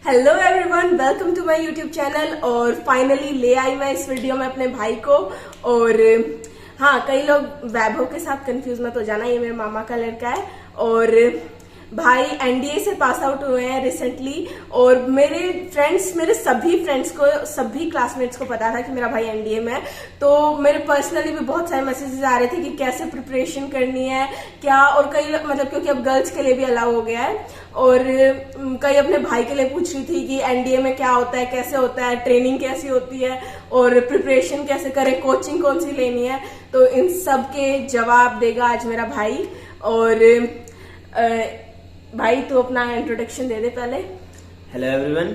Hello everyone, welcome to my YouTube channel. और finally ले आई मैं इस वीडियो में अपने भाई को। और हाँ, कई लोग वैभव के साथ कंफ्यूज मत हो जाना, ये मेरे मामा का लड़का है। और भाई एनडीए से पास आउट हुए हैं रिसेंटली। और मेरे सभी फ्रेंड्स को, सभी क्लासमेट्स को पता था कि मेरा भाई एनडीए में है। तो मेरे पर्सनली भी बहुत सारे मैसेजेस आ रहे थे कि कैसे प्रिपरेशन करनी है क्या। और कई मतलब क्योंकि अब गर्ल्स के लिए भी अलाउ हो गया है। और कई अपने भाई के लिए पूछ रही थी कि एनडीए में क्या होता है, कैसे होता है, ट्रेनिंग कैसी होती है और प्रिपरेशन कैसे करें, कोचिंग कौन सी लेनी है। तो इन सब के जवाब देगा आज मेरा भाई। और भाई तू अपना इंट्रोडक्शन दे दे पहले। Hello everyone,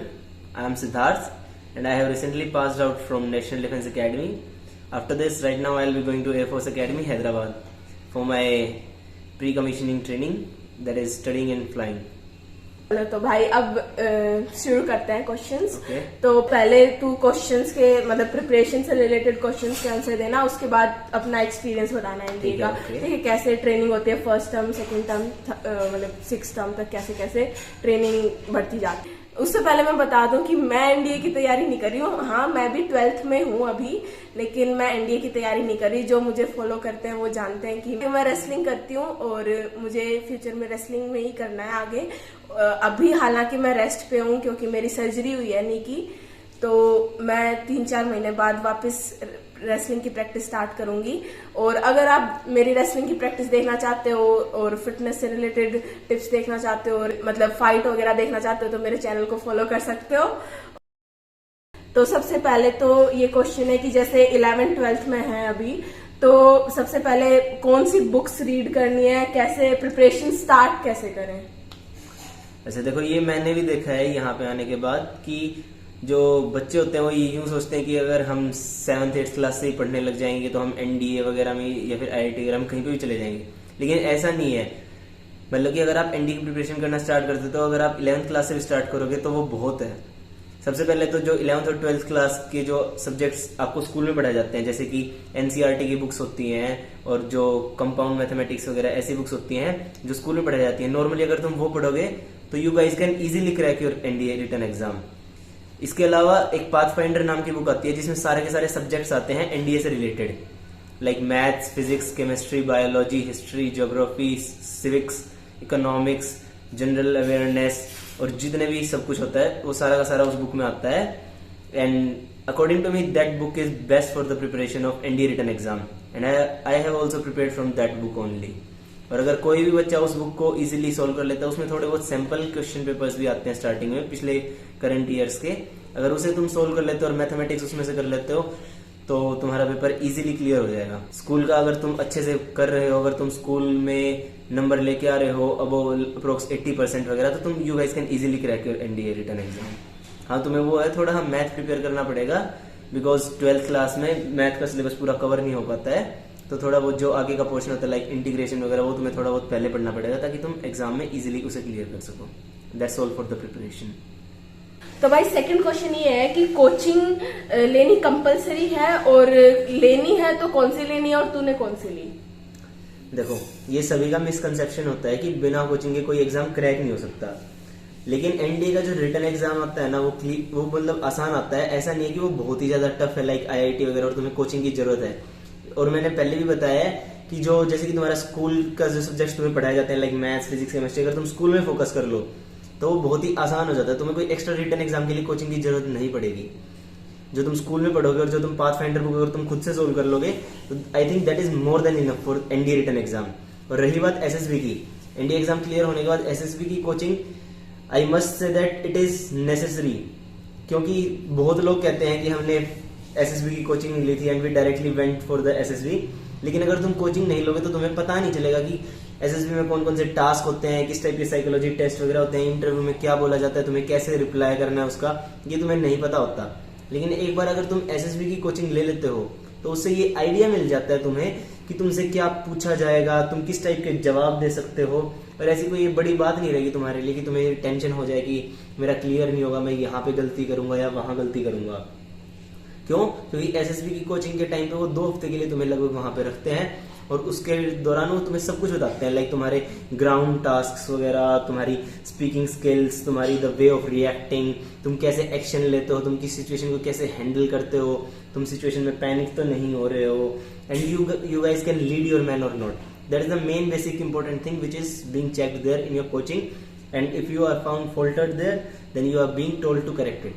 I am Siddharth and I have recently passed out from National Defence Academy. After this, right now I will be going to Air Force Academy, Hyderabad for my pre-commissioning training, that is studying and flying. चलो तो भाई अब शुरू करते हैं questions. Okay. तो पहले तू क्वेश्चंस के मतलब प्रिपरेशन से रिलेटेड क्वेश्चंस के आंसर देना, उसके बाद अपना एक्सपीरियंस बताना है एनडीए का। ठीक है, कैसे ट्रेनिंग होती है, फर्स्ट टर्म, सेकंड टर्म, मतलब 6 टर्म तक कैसे कैसे ट्रेनिंग बढ़ती जाती है। उससे पहले मैं बता दूं कि मैं एनडीए की तैयारी नहीं कर रही हूँ। हाँ, मैं भी 12th में हूँ अभी, लेकिन मैं एनडीए की तैयारी नहीं कर रही। जो मुझे फॉलो करते हैं वो जानते हैं कि मैं रेसलिंग करती हूँ और मुझे फ्यूचर में रेसलिंग में ही करना है आगे। अभी हालांकि मैं रेस्ट पे हूँ क्योंकि मेरी सर्जरी हुई है नी की। तो मैं 3-4 महीने बाद वापस रेसलिंग की प्रैक्टिस स्टार्ट करूंगी। और अगर आप मेरी रेसलिंग की प्रैक्टिस देखना चाहते हो और फिटनेस से रिलेटेड टिप्स देखना चाहते हो और मतलब फाइट वगैरह देखना चाहते हो तो मेरे चैनल को फॉलो कर सकते हो। तो सबसे पहले तो ये क्वेश्चन है कि जैसे 11th-12th में है अभी, तो सबसे पहले कौन सी बुक्स रीड करनी है, कैसे प्रिपरेशन स्टार्ट कैसे करें। अच्छा देखो, ये मैंने भी देखा है यहाँ पे आने के बाद कि जो बच्चे होते हैं वो यूं सोचते हैं कि अगर हम 7th-8th क्लास से ही पढ़ने लग जाएंगे तो हम एनडीए वगैरह में या फिर आईआईटी वगैरह में कहीं पे भी चले जाएंगे। लेकिन ऐसा नहीं है। मतलब कि अगर आप एनडीए की प्रिपरेशन करना स्टार्ट करते तो अगर आप 11th क्लास से भी स्टार्ट करोगे तो वो बहुत है। सबसे पहले तो जो 11th और 12th क्लास के जो सब्जेक्ट्स आपको स्कूल में पढ़ाए जाते हैं, जैसे कि एनसीईआरटी की बुक्स होती हैं और जो कंपाउंड मैथमेटिक्स वगैरह ऐसी बुक्स होती हैं जो स्कूल में पढ़ाई जाती हैं, नॉर्मली अगर तुम वो पढ़ोगे तो you guys can easily crack your NDA written exam. इसके अलावा एक पाथफाइंडर नाम की बुक आती है जिसमें सारे के सारे सब्जेक्ट्स आते हैं एनडीए से related, like maths, physics, chemistry, biology, history, geography, civics, economics, general awareness और जितने भी सब कुछ होता है वो सारा का सारा उस बुक में आता है। And according to me that book is best for the preparation of NDA written exam and I have also prepared from that book only. और अगर कोई भी बच्चा उस बुक को इजीली सॉल्व कर लेता है, उसमें थोड़े बहुत सैंपल क्वेश्चन पेपर्स भी आते हैं स्टार्टिंग में पिछले करंट ईयर्स के, अगर उसे तुम सोल्व कर लेते हो और मैथमेटिक्स उसमें से कर लेते हो तो तुम्हारा पेपर इजीली क्लियर हो जाएगा। स्कूल का अगर तुम अच्छे से कर रहे हो, अगर तुम स्कूल में नंबर लेके आ रहे हो अब अप्रोक्स 80% वगैरह, तो तुम you guys can easily crack your NDA written exam. हाँ, तुम्हें वो है थोड़ा मैथ प्रिपेयर करना पड़ेगा बिकॉज 12th क्लास में मैथ का सिलेबस पूरा कवर नहीं हो पाता है। तो थोड़ा बहुत जो आगे का पोर्शन होता है लाइक इंटीग्रेशन वगैरह वो तुम्हें थोड़ा बहुत पहले पढ़ना पड़ेगा ताकि तुम एग्जाम में इजीली उसे क्लियर कर सको। That's all for the preparation. तो भाई सेकंड क्वेश्चन ये है कि कोचिंग लेनी कंपलसरी है और लेनी है तो कौन सी लेनी है और तूने कौन सी ली। देखो, ये सभी का मिसकंसेप्शन होता है कि बिना कोचिंग के कोई एग्जाम क्रैक नहीं हो सकता। लेकिन एनडीए का जो रिटन एग्जाम आता है ना वो मतलब आसान आता है। ऐसा नहीं है कि वो बहुत ही ज्यादा टफ है लाइक आईआईटी वगैरह और तुम्हें कोचिंग की जरूरत है। और मैंने पहले भी बताया है कि जो जैसे कि तुम्हारा स्कूल का जो सब्जेक्ट तुम्हें पढ़ाए जाते हैं लाइक मैथ्स, फिजिक्स, केमिस्ट्री, अगर तुम स्कूल में फोकस कर लो तो वो बहुत ही आसान हो जाता है। तुम्हें कोई एक्स्ट्रा रिटन एग्जाम के लिए कोचिंग की जरूरत नहीं पड़ेगी। जो तुम स्कूल में पढ़ोगे और जो तुम पाथफाइंडर बुक अगर तुम खुद से सोल्व कर लोगे तो I think that is more than enough for NDA written exam. और रही बात एसएसबी की, एनडीए एग्जाम क्लियर होने के बाद एसएसबी की coaching I must say that it is necessary, क्योंकि बहुत लोग कहते हैं कि हमने एसएसबी की कोचिंग ली थी and we directly went for the SSB. लेकिन अगर तुम कोचिंग नहीं लोगे तो तुम्हें पता नहीं चलेगा कि एसएसबी में कौन कौन से टास्क होते हैं, किस टाइप के साइकोलॉजी टेस्ट वगैरह होते हैं, इंटरव्यू में क्या बोला जाता है, तुम्हें कैसे रिप्लाई करना है उसका, ये तुम्हें नहीं पता होता। लेकिन एक बार अगर तुम एसएसबी की कोचिंग ले लेते हो तो उससे ये आइडिया मिल जाता है तुम्हें कि तुमसे क्या पूछा जाएगा, तुम किस टाइप के जवाब दे सकते हो। और ऐसी कोई बड़ी बात नहीं रहेगी तुम्हारे लिए कि तुम्हें टेंशन हो जाए कि मेरा क्लियर नहीं होगा, मैं यहाँ पे गलती करूंगा या वहां गलती करूंगा। क्यों? क्योंकि एसएसबी की कोचिंग के टाइम पे वो 2 हफ्ते के लिए तुम्हें लगभग वहां पे रखते हैं और उसके दौरान वो तुम्हें सब कुछ बताते हैं, लाइक तुम्हारे ग्राउंड टास्क वगैरह, तुम्हारी स्पीकिंग स्किल्स, तुम्हारी द वे ऑफ रिएक्टिंग, तुम कैसे एक्शन लेते हो, तुम किस सिचुएशन को कैसे हैंडल करते हो, तुम सिचुएशन में पैनिक तो नहीं हो रहे हो, and you guys can lead your man or not. That is the main basic important thing which is being checked there in your coaching, and if you are found faulted there then you are being told to correct it.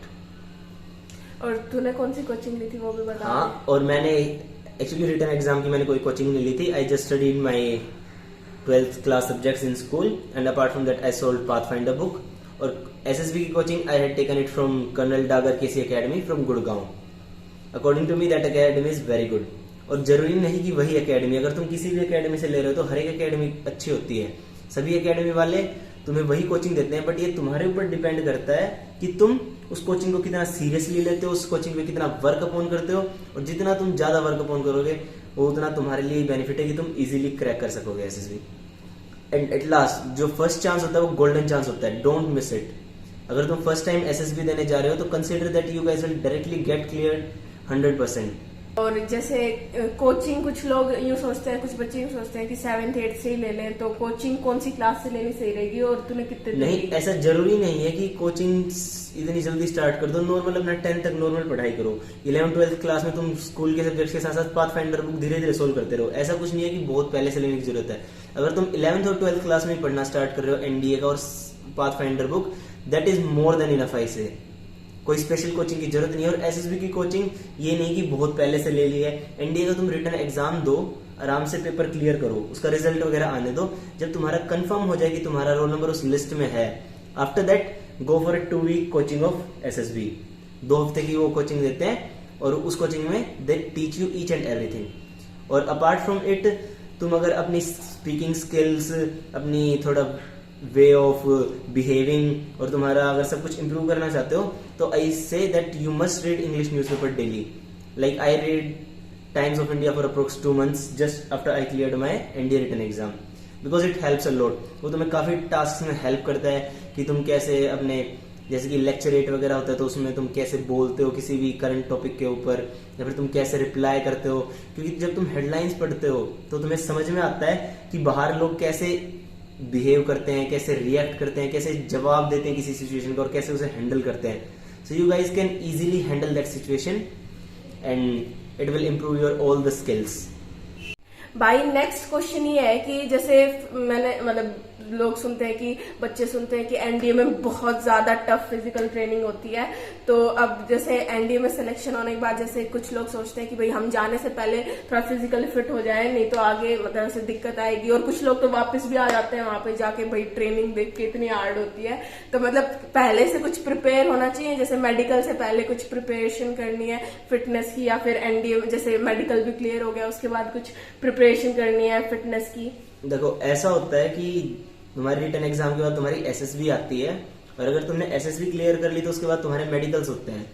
और तूने कौन सी coaching ली थी वो भी बता. हाँ, और मैंने एक्चुअली रिटन एग्जाम की मैंने कोई कोचिंग नहीं ली थी. I just studied my 12th class subjects in school, and apart from that I solved Pathfinder book. और एसएसबी की coaching I had taken it from Colonel Dagar KC academy from Gurgaon. According to me that academy is very good. और जरूरी नहीं कि वही academy, अगर तुम किसी भी एकेडमी से ले रहे हो तो हर एक एकेडमी अच्छी होती है. सभी एकेडमी वाले तुम्हें वही कोचिंग देते हैं, बट ये तुम्हारे ऊपर डिपेंड करता है कि तुम उस कोचिंग को कितना सीरियसली लेते हो, उस कोचिंग पे कितना वर्क अपॉन करते हो. और जितना तुम ज्यादा वर्क अपॉन करोगे वो उतना तुम्हारे लिए बेनिफिट है कि तुम इजीली क्रैक कर सकोगे एसएसबी. एंड एट लास्ट जो फर्स्ट चांस होता है वो गोल्डन चांस होता है. Don't miss it. अगर तुम फर्स्ट टाइम एसएसबी देने जा रहे हो तो consider that you guys will directly get clear 100%. और जैसे कोचिंग कुछ लोग यूँ सोचते हैं, कुछ बच्चे यूँ सोचते हैं कि 7th 8th से ही ले लें, तो कोचिंग कौन सी क्लास से लेनी सही रहेगी और तूने कितने नहीं, ऐसा जरूरी नहीं है कि कोचिंग इतनी जल्दी स्टार्ट कर दो. नॉर्मल अपना 10th तक नॉर्मल पढ़ाई करो. 11th 12th क्लास में तुम स्कूल के सब्जेक्ट्स के साथ साथ पाथफाइंडर बुक धीरे धीरे सोल्व करते रहो. ऐसा कुछ नहीं है कि बहुत पहले से लेने की जरूरत है. अगर तुम 11th और 12th क्लास में पढ़ना स्टार्ट कर रहे हो एनडीए का और pathfinder book, that is more than enough. I say कोई स्पेशल कोचिंग की जरूरत नहीं है. और एसएसबी की कोचिंग ये नहीं कि बहुत पहले से ले ली है. एनडीए का तुम रिटन एग्जाम दो, आराम से पेपर क्लियर करो, उसका रिजल्ट वगैरह आने दो. जब तुम्हारा कंफर्म हो जाए कि तुम्हारा रोल नंबर उस लिस्ट में है, after that go for 2 week coaching of SSB. 2 हफ्ते की वो कोचिंग देते हैं और उस कोचिंग में they teach you each and everything. और अपार्ट फ्रॉम इट तुम अगर अपनी स्पीकिंग स्किल्स, अपनी थोड़ा वे ऑफ बिहेविंग और तुम्हारा अगर सब कुछ इंप्रूव करना चाहते हो तो I say that you must read English newspaper daily. Like I read Times of India for approx 2 months just after I cleared my NDA written exam, because it helps a lot. वो तुम्हें काफी task में help करता है कि तुम कैसे अपने, जैसे कि लेक्चरेट वगैरह होता है तो उसमें तुम कैसे बोलते हो किसी भी करंट टॉपिक के ऊपर, या फिर तुम कैसे रिप्लाई करते हो. क्योंकि जब तुम हेडलाइंस पढ़ते हो तो तुम्हें समझ में आता है कि बाहर लोग कैसे बिहेव करते हैं, कैसे रिएक्ट करते हैं, कैसे जवाब देते हैं किसी सिचुएशन को और कैसे उसे हैंडल करते हैं. So you guys can easily handle that situation and it will improve your all the skills. भाई नेक्स्ट क्वेश्चन ये है कि जैसे मैंने मतलब लोग सुनते हैं कि बच्चे सुनते हैं कि एनडीए में बहुत ज्यादा टफ फिजिकल ट्रेनिंग होती है. तो अब जैसे एनडीए में सिलेक्शन होने के बाद जैसे कुछ लोग सोचते हैं कि भाई हम जाने से पहले थोड़ा फिजिकली फिट हो जाए, नहीं तो आगे मतलब ऐसे दिक्कत आएगी. और कुछ लोग तो वापस भी आ जाते हैं वहां पे जाके, भाई ट्रेनिंग देख के इतनी हार्ड होती है. तो मतलब पहले से कुछ प्रिपेयर होना चाहिए, जैसे मेडिकल से पहले कुछ प्रिपरेशन करनी है फिटनेस की, या फिर एनडीए जैसे मेडिकल भी क्लियर हो गया उसके बाद कुछ प्रिपरेशन करनी है फिटनेस की. देखो ऐसा होता है कि तुम्हारी रिटन एग्जाम के बाद तुम्हारी एसएसबी आती है, और अगर तुमने एसएसबी क्लियर कर ली तो उसके बाद तुम्हारे मेडिकल्स होते हैं.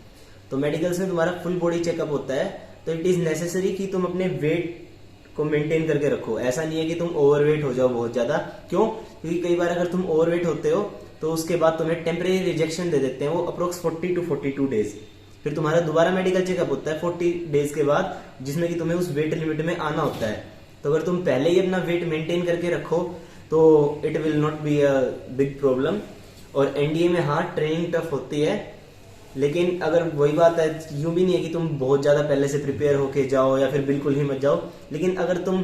तो मेडिकल्स में तुम्हारा फुल बॉडी चेकअप होता है. तो इट इज नेसेसरी कि तुम अपने वेट को मेंटेन करके रखो. ऐसा नहीं है कि तुम ओवरवेट हो जाओ बहुत ज्यादा. क्यों? क्योंकि कई बार अगर तुम ओवरवेट होते हो तो उसके बाद तुम्हें टेम्परेरी रिजेक्शन दे देते हैं, वो अप्रोक्स 40 to 42 days. फिर तुम्हारा दोबारा मेडिकल चेकअप होता है 40 days के बाद, जिसमें कि तुम्हें उस वेट लिमिट में आना होता है. तो अगर तुम पहले ही अपना वेट मेंटेन करके रखो तो it will not be a big problem. और एनडीए में हाँ ट्रेनिंग टफ होती है, लेकिन अगर वही बात है, यूं भी नहीं है कि तुम बहुत ज्यादा पहले से प्रिपेयर होके जाओ या फिर बिल्कुल ही मत जाओ. लेकिन अगर तुम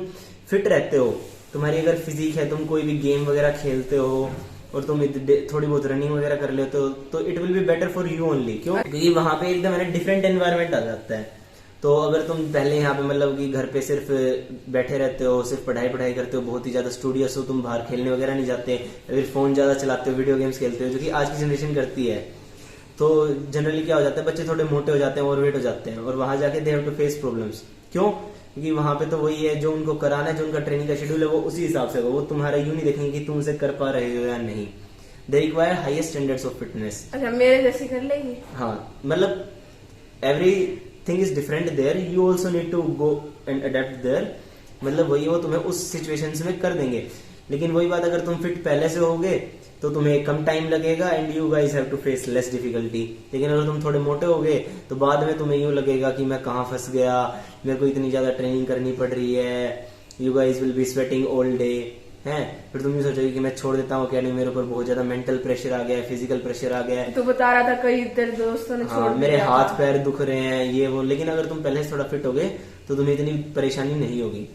फिट रहते हो, तुम्हारी अगर फिजिक है, तुम कोई भी गेम वगैरह खेलते हो और तुम थोड़ी बहुत रनिंग वगैरह कर लेते हो, तो it will be better for you only. क्यों? क्योंकि वहां पे एकदम डिफरेंट एनवायरमेंट आ जाता है. तो अगर तुम पहले यहाँ पे मतलब कि घर पे सिर्फ बैठे रहते हो, सिर्फ पढ़ाई करते हो, बहुत ही ज्यादा स्टूडियस हो, तुम बाहर खेलने वगैरह नहीं जाते, फिर फोन ज्यादा चलाते हो, वीडियो गेम्स खेलते हो, जो कि आज की जनरेशन करती है, तो जनरली क्या हो जाता है, बच्चे थोड़े मोटे हो जाते हैं, ओवरवेट हो जाते हैं, और वहां जाके they have to face problems. क्यों? क्योंकि वहां पे तो वही है, जो उनको कराना है, जो उनका ट्रेनिंग का शेड्यूल है, वो उसी हिसाब से होगा. वो तुम्हारा यूं नहीं देखेंगे कि तुम उसे कर पा रहे हो या नहीं. They require highest standards of fitness. अच्छा, मेरे जैसे कर लेगी? हाँ, मतलब everything is different there, you also need to go and adapt there. मतलब वही वो तुम्हें उस सिचुएशन में कर देंगे. लेकिन वही बात, अगर तुम फिट पहले से होगे तो तुम्हें कम टाइम लगेगा and you guys have to face less difficulty. लेकिन अगर तुम थोड़े मोटे होगे तो बाद में तुम्हें यूं लगेगा कि मैं कहाँ फंस गया, मेरे को इतनी ज्यादा ट्रेनिंग करनी पड़ रही है, you guys will be sweating all day हैं। फिर तुम ये सोचोगे कि मैं छोड़ देता हूँ अकेडमी, मेरे ऊपर बहुत ज्यादा मेंटल प्रेशर आ गया है, फिजिकल प्रेशर आ गया है, तो बता रहा था कई तेरे दोस्तों ने छोड़ मेरे दिया हाथ था। पैर दुख रहे हैं ये वो। लेकिन अगर तुम पहले से थोड़ा फिट हो गए तो तुम्हें इतनी परेशानी नहीं होगी।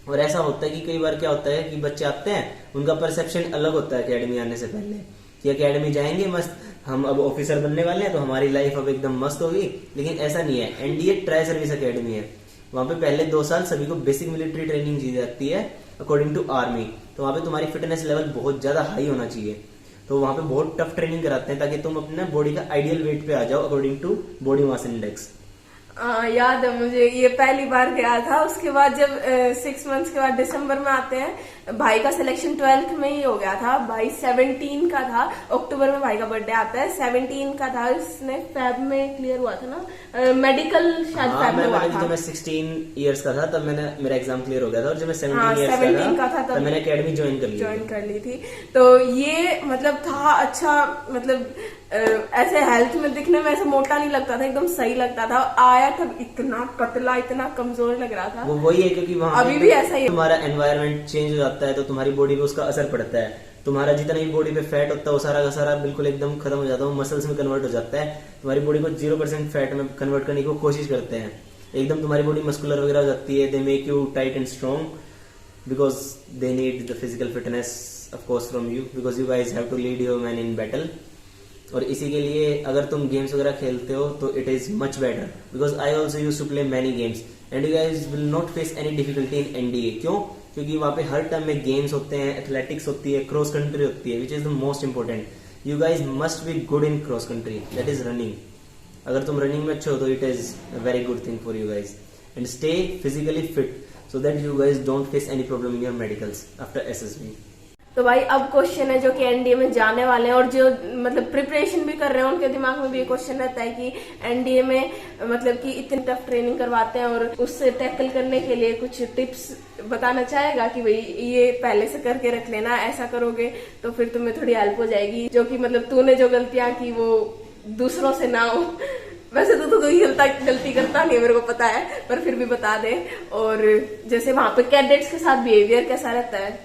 और ऐसा होता है कि कई बार क्या होता है कि बच्चे आते हैं, उनका परसेप्शन अलग होता है अकेडमी आने से पहले, कि अकेडमी जाएंगे मस्त, हम अब ऑफिसर बनने वाले हैं तो हमारी लाइफ अब एकदम मस्त होगी। लेकिन ऐसा नहीं है। एनडीए ट्राई सर्विस अकेडमी है, वहां पे पहले 2 साल सभी को बेसिक मिलिट्री ट्रेनिंग दी जाती है अकॉर्डिंग टू आर्मी। तो वहां पे तुम्हारी फिटनेस लेवल बहुत ज्यादा हाई होना चाहिए। तो वहां पे बहुत टफ ट्रेनिंग कराते हैं ताकि तुम अपने बॉडी का आइडियल वेट पे आ जाओ according to body mass index. याद है मुझे, ये पहली बार गया था। उसके बाद जब 6 मंथ्स के बाद दिसंबर में आते हैं, भाई का सिलेक्शन 12th में ही हो गया था। भाई 17 का था, अक्टूबर में भाई का बर्थडे आता है, 17 का था, इसने फेब में क्लियर हुआ था ना, मेडिकल शायद फेब में हुआ था। जब मैं 16 इयर्स का था तब मैंने मेरा एग्जाम क्लियर हो गया था, और जब मैं 17 का था तब मैंने अकेडमी ज्वाइन कर ली थी। तो ये मतलब था अच्छा, मतलब ऐसे हेल्थ में दिखने में ऐसे मोटा नहीं लगता था, एकदम सही लगता था। आया तब इतना पतला, इतना कमजोर लग रहा था। वो वही है क्योंकि वहाँ अभी भी ऐसा ही है। तुम्हारा एनवायरनमेंट चेंज हो जाता है तो तुम्हारी बॉडी पे उसका असर पड़ता है। तुम्हारा जितना भी बॉडी पे फैट होता है वो सारा का सारा बिल्कुल एकदम खत्म हो जाता है, मसल्स में कन्वर्ट हो जाता है। तुम्हारी बॉडी को 0% फैट में कन्वर्ट करने की कोशिश करते हैं, एकदम तुम्हारी बॉडी मस्कुलर वगैरह हो जाती है। They make you tight and strong because they need the physical fitness of course from you, because you guys have to lead your man in battle. और इसी के लिए अगर तुम गेम्स वगैरह खेलते हो तो it is much better, because I also use to play many games and you guys will not face any difficulty in NDA. क्यों? क्योंकि वहां पे हर टर्म में गेम्स होते हैं, एथलेटिक्स होती है, क्रॉस कंट्री होती है, which is the most important. You guys must be good in cross country, that is running. अगर तुम रनिंग में अच्छे हो तो it is a very good thing for you guys. And stay physically fit so that you guys don't face any problem in your medicals after SSB. तो भाई अब question है जो कि एनडीए में जाने वाले हैं और जो मतलब प्रिपरेशन भी कर रहे हैं, उनके दिमाग में भी ये क्वेश्चन रहता है कि एनडीए में मतलब कि इतनी टफ ट्रेनिंग करवाते हैं और उससे टैकल करने के लिए कुछ टिप्स बताना चाहेगा कि भाई ये पहले से करके रख लेना, ऐसा करोगे तो फिर तुम्हें थोड़ी हेल्प हो जाएगी, जो कि मतलब तूने जो गलतियां की वो दूसरों से ना हो। वैसे तो कोई गलती करता नहीं है, मेरे को पता है, पर फिर भी बता दे। और जैसे वहां पे कैडेट्स के साथ बिहेवियर कैसा रहता है,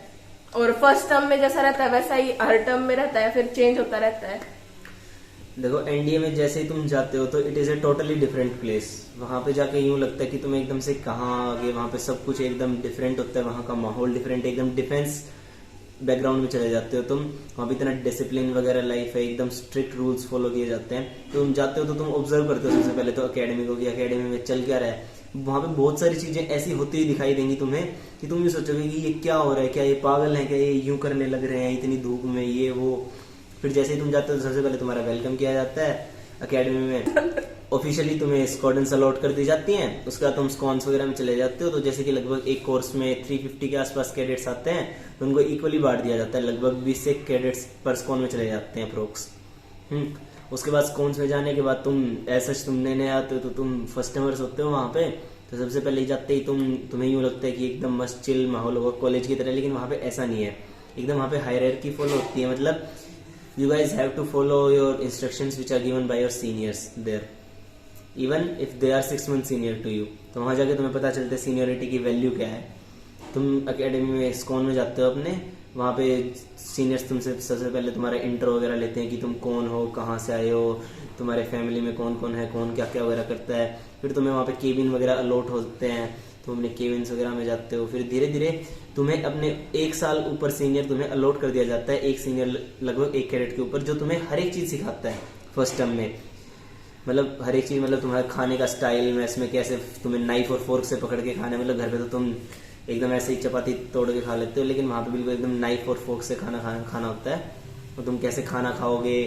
और फर्स्ट टर्म में जैसा रहता है वैसा ही हर टर्म में रहता है, फिर चेंज होता रहता है। देखो एनडीए में जैसे ही तुम जाते हो तो it is a totally different place. वहां पे जाके यूं लगता है कि तुम एकदम से कहाँ आ गए, वहां पे सब कुछ एकदम डिफरेंट होता है, वहां का माहौल डिफरेंट, एकदम डिफेंस बैकग्राउंड में चले जाते हो तुम। वहां पे इतना डिसिप्लिन वगैरह लाइफ है, एकदम स्ट्रिक्ट रूल्स फॉलो किए जाते हैं। तुम जाते हो तो तुम ऑब्जर्व करते हो सबसे पहले तो अकेडमी को, कि अकेडमी में चल क्या रहा है। वहां पे बहुत सारी चीजें ऐसी होती हुई दिखाई देंगी तुम्हें कि तुम ये सोचोगे कि ये क्या हो रहा है, क्या ये पागल है, क्या ये यूं करने लग रहे हैं इतनी धूप में, ये वो। फिर जैसे ही तुम जाते हो तो सबसे पहले तुम्हारा वेलकम किया जाता है अकेडमी में। ऑफिशियली तुम्हें स्क्वाड्रन्स अलॉट कर दी जाती हैं, उसके बाद तुम स्कॉन्स वगैरह में चले जाते हो। तो जैसे कि लगभग एक कोर्स में 350 के आसपास कैडेट्स आते हैं, तो उनको इक्वली बांट दिया जाता है, लगभग 20 से कैडेट्स पर स्कॉन में चले जाते हैं अप्रोक्स। उसके बाद स्कॉन्स में जाने के बाद तुम ऐसा तुम नए आते हो तो तुम फर्स्ट टाइमर्स होते हो वहां पे। तो सबसे पहले जाते ही तुम्हें यूं लगता है कि एकदम मस्त चिल माहौल होगा कॉलेज की तरह, लेकिन वहां पे ऐसा नहीं है। एकदम वहां पे हायरार्की फॉलो होती है, मतलब you guys have to follow your instructions which are given by your seniors there, even if they are 6 months senior to you। तो वहां जाके तुम्हें पता चलता है सीनियरिटी की वैल्यू क्या है। तुम अकेडमी में स्कॉन में जाते हो अपने, वहां पे सीनियर्स तुमसे सबसे पहले तुम्हारा इंट्रो वगैरह लेते हैं कि तुम कौन हो, कहाँ से आए हो, तुम्हारे फैमिली में कौन कौन है, कौन क्या क्या वगैरह करता है। फिर तुम्हें वहां पे केबिन वगैरह अलॉट होते हैं, तुम अपने केबिन्स वगैरह में जाते हो। फिर धीरे धीरे तुम्हें अपने 1 साल ऊपर सीनियर तुम्हें अलॉट कर दिया जाता है, एक सीनियर लगभग 1 कैडेट के ऊपर, जो तुम्हें हर एक चीज सिखाता है फर्स्ट टर्म में। मतलब हर एक चीज, मतलब तुम्हारे खाने का स्टाइल में, इसमें कैसे तुम्हें नाइफ और फोर्क से पकड़ के खाना, मतलब घर पे तो तुम एकदम ऐसे ही चपाती तोड़ के खा लेते हो, लेकिन वहां पे बिल्कुल एकदम नाइफ और फोर्क से खाना होता है। और तुम कैसे खाना खाओगे,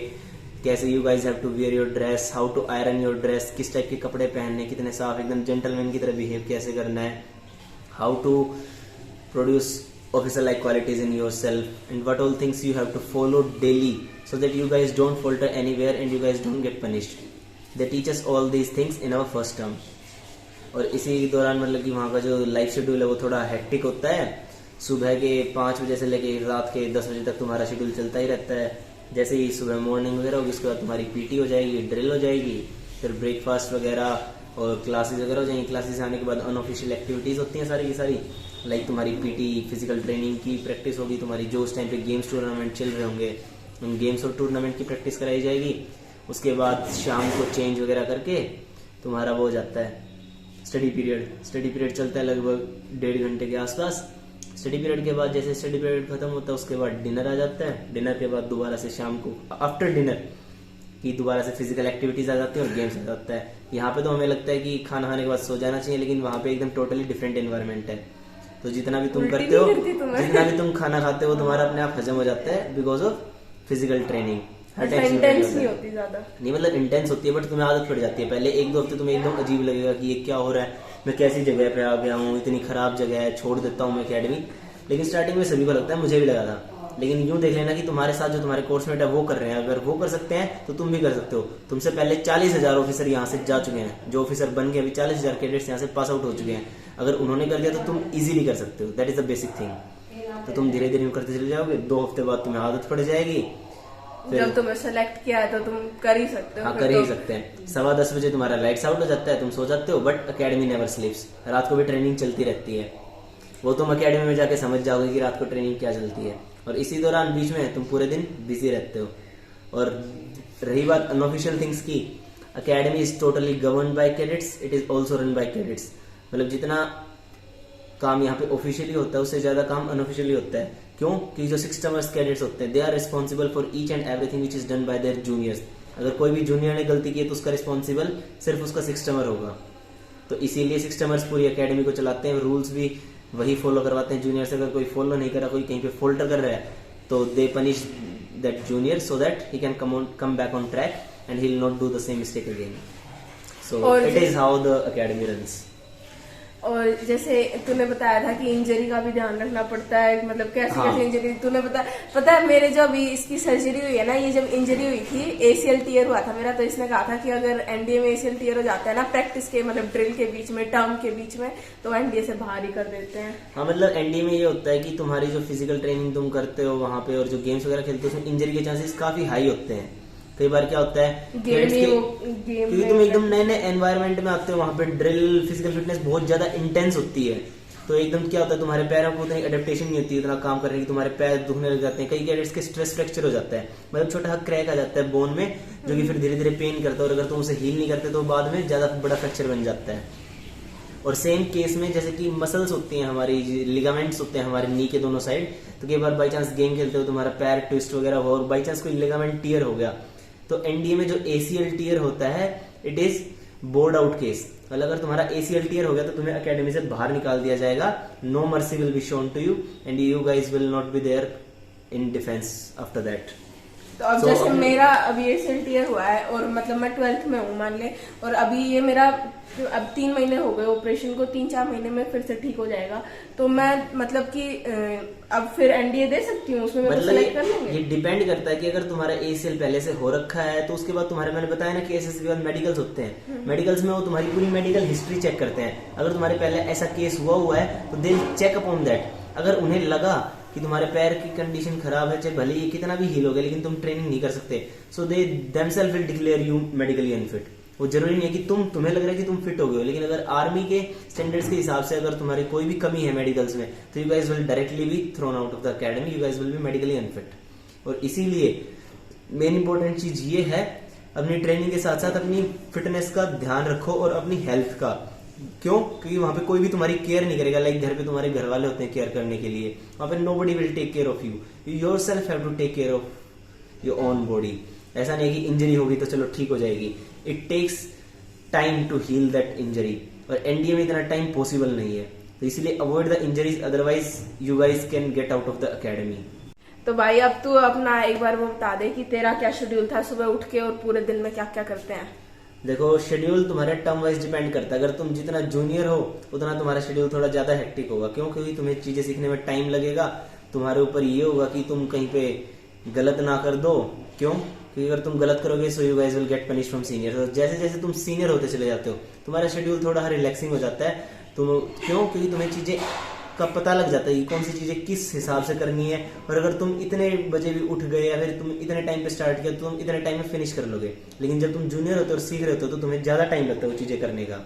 कैसे you guys have to wear your dress, how to iron your dress, किस टाइप के कपड़े पहनने, कितने साफ एकदम जेंटलमैन की तरह बिहेव कैसे करना है, how to produce officer like qualities in yourself, and what all things you have to follow daily so that you guys don't falter anywhere and you guys don't get punished. They teach us all these things in our first term. और इसी दौरान मतलब कि वहाँ का जो life schedule है वो थोड़ा हेक्टिक होता है। सुबह के 5 बजे से लेके रात के 10 बजे तक तुम्हारा शेड्यूल चलता ही रहता है। जैसे ही सुबह मॉर्निंग वगैरह होगी, उसके बाद तुम्हारी पीटी हो जाएगी, ड्रिल हो जाएगी, फिर ब्रेकफास्ट वगैरह और क्लासेस वगैरह हो जाएंगी। क्लासेस से आने के बाद अनऑफिशियल एक्टिविटीज होती हैं सारी की सारी, लाइक तुम्हारी पीटी फिजिकल ट्रेनिंग की प्रैक्टिस होगी, तुम्हारी जो उस टाइम पे गेम्स टूर्नामेंट चल रहे होंगे उन गेम्स और टूर्नामेंट की प्रैक्टिस कराई जाएगी। उसके बाद शाम को चेंज वगैरह करके तुम्हारा वो हो जाता है स्टडी पीरियड। स्टडी पीरियड चलता है लगभग 1.5 घंटे के आसपास। स्टडी पीरियड के बाद जैसे स्टडी पीरियड खत्म होता है उसके बाद डिनर आ जाता है। डिनर के बाद दोबारा से शाम को आफ्टर डिनर की दोबारा से फिजिकल एक्टिविटीज आ जाती है और गेम्स आ जाता है। यहाँ पे तो हमें लगता है कि खाना खाने के बाद सो जाना चाहिए, लेकिन वहाँ पे एकदम टोटली डिफरेंट एनवायरनमेंट है। तो जितना भी तुम करते हो, जितना भी तुम खाना खाते हो तुम्हारा अपने आप हजम हो जाता है because of physical training. Intense नहीं होती ज्यादा, नहीं मतलब इंटेंस होती है बट तुम्हें आदत पड़ जाती है। पहले 1-2 हफ्ते तुम्हें एकदम अजीब लगेगा कि ये क्या हो रहा है, मैं कैसी जगह पे आ गया हूँ, इतनी खराब जगह है, छोड़ देता हूँ मैं अकेडमी। लेकिन स्टार्टिंग में सभी को लगता है, मुझे भी लगा था। लेकिन यूं देख लेना कि तुम्हारे साथ जो तुम्हारे कोर्समेट है वो कर रहे हैं, अगर वो कर सकते हैं तो तुम भी कर सकते हो। तुमसे पहले 40,000 ऑफिसर यहाँ से जा चुके हैं, जो ऑफिसर बन गए अभी 40,000 कैडेट्स यहाँ से पास आउट हो चुके हैं। अगर उन्होंने कर लिया तो तुम इजीली कर सकते हो। That is the basic thing. तो तुम धीरे धीरे करते चले जाओगे, 2 हफ्ते बाद तुम्हें आदत पड़ जाएगी। जब तुम्हें सेलेक्ट किया है तो तुम कर ही सकते हो। हाँ कर ही सकते हैं। 10:15 बजे तुम्हारा लाइट्स आउट हो जाता है, तुम सो जाते हो। बट अकेडमी नेवर स्लीप्स, रात को भी ट्रेनिंग चलती रहती है। वो तुम अकेडमी में जाके समझ जाओगे कि रात को ट्रेनिंग क्या चलती है। और इसी दौरान बीच में तुम पूरे दिन बिजी रहते हो। और रही बात अनऑफिशियल थिंग्स की, academy is totally govern by cadets, it is also run by cadets. मतलब जितना काम यहाँ पे ऑफिशियली होता है उससे ज्यादा काम अनऑफिशियली होता है। क्यों? कि जो 6 टर्मर्स कैडेट्स होते हैं they are responsible for each and everything which is done by their juniors. अगर कोई भी जूनियर ने गलती की है तो उसका रिस्पॉन्सिबल सिर्फ उसका 6 टर्मर होगा। तो इसीलिए 6 टर्मर्स पूरी अकेडमी को चलाते हैं। रूल्स भी वही फॉलो करवाते हैं जूनियर से। अगर कोई फॉलो नहीं करा, कोई कहीं पे फोल्टर कर रहा है तो they punish that junior so that he can come back on track and he will not do the same mistake again. So it is how the academy runs. और जैसे तूने बताया था कि इंजरी का भी ध्यान रखना पड़ता है, मतलब कैसे कैसे इंजरी तूने पता है मेरे जो अभी इसकी सर्जरी हुई है ना, ये जब इंजरी हुई थी ACL टीयर हुआ था मेरा, तो इसने कहा था कि अगर NDA में ACL टीयर हो जाता है ना प्रैक्टिस के मतलब ड्रिल के बीच में, टर्म के बीच में, तो NDA से बाहर ही कर देते हैं। हाँ मतलब NDA में ये होता है कि तुम्हारी जो फिजिकल ट्रेनिंग तुम करते हो वहाँ पे और जो गेम्स वगैरह खेलते हो उसमें इंजरी के चांसेस काफी हाई होते हैं। कई बार क्या होता है क्योंकि तुम एकदम नए नए एनवायरनमेंट में आते हो, वहाँ पे ड्रिल फिजिकल फिटनेस बहुत ज्यादा इंटेंस होती है। तो एकदम क्या होता है तुम्हारे पैरों को उतनी अडेप्टेशन नहीं होती इतना काम करने की, तुम्हारे पैर दुखने लग जाते हैं। कई कैडेट्स के स्ट्रेस फ्रैक्चर हो जाता है, मतलब छोटा क्रैक आ जाता है बोन में जो कि फिर धीरे धीरे पेन करता है। और अगर तुम उसे हील नहीं करते तो बाद में ज्यादा बड़ा फ्रैक्चर बन जाता है। और सेम केस में जैसे कि मसल्स होती हैं हमारी, लिगामेंट्स होते हैं हमारे नी के दोनों साइड, तो कई बार बाई चांस गेम खेलते हो तुम्हारा पैर ट्विस्ट वगैरह हो और बाई चांस कोई लिगामेंट टीयर हो गया, तो NDA में जो ACL टीयर होता है it is board out case. मतलब अगर तुम्हारा ACL टीयर हो गया तो तुम्हें अकेडमी से बाहर निकाल दिया जाएगा। No mercy will be shown to you and you guys will not be there in defence after that. तो अब जैसे मेरा अभी ACL टीयर हुआ है और मतलब मैं 12th में हूँ मान ले, और अभी ये मेरा अब 3 महीने हो गए ऑपरेशन को, 3-4 महीने में फिर से ठीक हो जाएगा। तो मैं मतलब कि अब फिर NDA दे सकती हूँ उसमें, मतलब सेलेक्ट कर लेंगे? ये डिपेंड करता है कि अगर तुम्हारा ACL पहले से हो रखा है तो उसके बाद तुम्हारे, मैंने बताया ना कि ACL के बाद मेडिकल्स होते हैं। मेडिकल्स में वो तुम्हारी पूरी मेडिकल हिस्ट्री चेक करते हैं। अगर तुम्हारे पहले ऐसा केस हुआ है तो दे चेक अपॉन दैट। अगर उन्हें लगा कि तुम्हारे पैर की कंडीशन खराब है, चाहे भले ही कितना भी हील हो गया लेकिन तुम ट्रेनिंग नहीं कर सकते, so they themself will declare you medically unfit. वो जरूरी नहीं है कि तुम्हें लग रहा है कि तुम फिट हो गए हो, लेकिन अगर आर्मी के स्टैंडर्ड्स के हिसाब से अगर तुम्हारी कोई भी कमी है मेडिकल्स में तो you guys will directly be thrown out of the academy, you guys will be medically unfit. और इसीलिए मेन इंपॉर्टेंट चीज ये है, अपनी ट्रेनिंग के साथ साथ अपनी फिटनेस का ध्यान रखो और अपनी हेल्थ का। क्यों? क्योंकि वहां पे कोई भी तुम्हारी केयर नहीं करेगा। लाइक घर पे तुम्हारे घर वाले होते हैं केयर करने के लिए, वहां पे nobody will take care of you, yourself have to take care of your own body. ऐसा नहीं है कि इंजरी होगी तो चलो ठीक हो जाएगी, it takes time to heal that injury. और NDA में इतना टाइम पॉसिबल नहीं है, तो इसीलिए avoid the injuries, otherwise you guys can get out of the academy. तो भाई अब तू अपना एक बार वो बता दे कि तेरा क्या शेड्यूल था सुबह उठ के और पूरे दिन में क्या क्या करते हैं? देखो शेड्यूल तुम्हारे टर्म वाइज डिपेंड करता है। अगर तुम जितना जूनियर हो उतना तुम्हारा शेड्यूल थोड़ा ज्यादा हेक्टिक होगा। क्यों? क्योंकि तुम्हें चीजें सीखने में टाइम लगेगा। तुम्हारे ऊपर ये होगा कि तुम कहीं पे गलत ना कर दो। क्यों? क्योंकि अगर तुम गलत करोगे so you guys will get punish from senior. तो जैसे जैसे तुम सीनियर होते चले जाते हो तुम्हारा शेड्यूल थोड़ा रिलैक्सिंग हो जाता है। क्यों? क्योंकि तुम्हें चीजें का पता लग जाता है कि कौन सी चीजें किस हिसाब से करनी है। और अगर तुम इतने बजे भी उठ गए या फिर तुम इतने टाइम पे स्टार्ट किया तो तुम इतने टाइम में फिनिश कर लोगे। लेकिन जब तुम जूनियर होते हो और सीख रहे होते हो तो तुम्हें ज्यादा टाइम लगता है वो चीजें करने का।